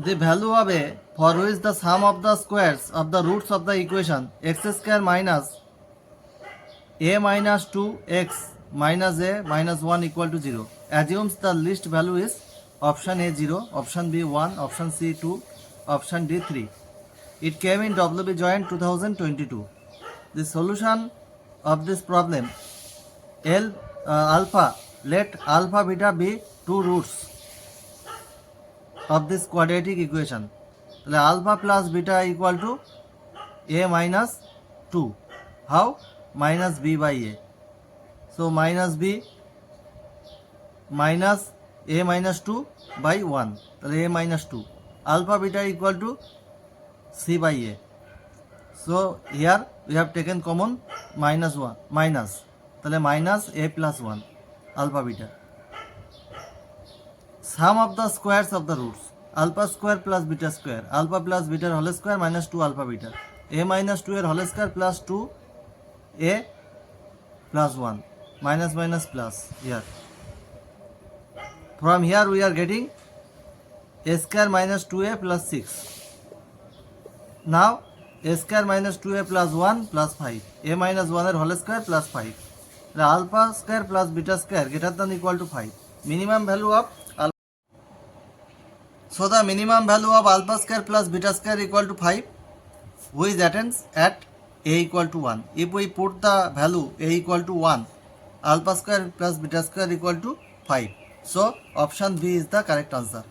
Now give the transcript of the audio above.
The value of a for which the sum of the squares of the roots of the equation x square minus a minus 2x minus a minus 1 equal to 0 assumes the least value is option A 0, option B 1, option C 2, option D 3. It came in WB Joint 2022. The solution of this problem alpha, let alpha beta be two roots of this quadratic equation. তাহলে alpha plus beta equal to a minus 2. How? Minus b by a. So minus b minus a minus 2 by 1. তাহলে a minus 2. Alpha beta equal to c by a. So here we have taken common minus 1 minus. তাহলে minus a plus 1 alpha beta. Sum of the squares of the roots alpha square plus beta square, alpha plus beta whole square minus 2 alpha beta, a minus 2 whole square plus 2 a plus 1 minus minus plus here. From here we are getting a square minus 2a plus 6. Now a square minus 2a plus 1 plus 5, a minus 1 whole square plus 5. The alpha square plus beta square greater than equal to 5. Minimum value of alpha. So the minimum value of alpha square plus beta square equal to 5, which attains at a equal to 1. If we put the value a equal to 1, alpha square plus beta square equal to 5. So option B is the correct answer.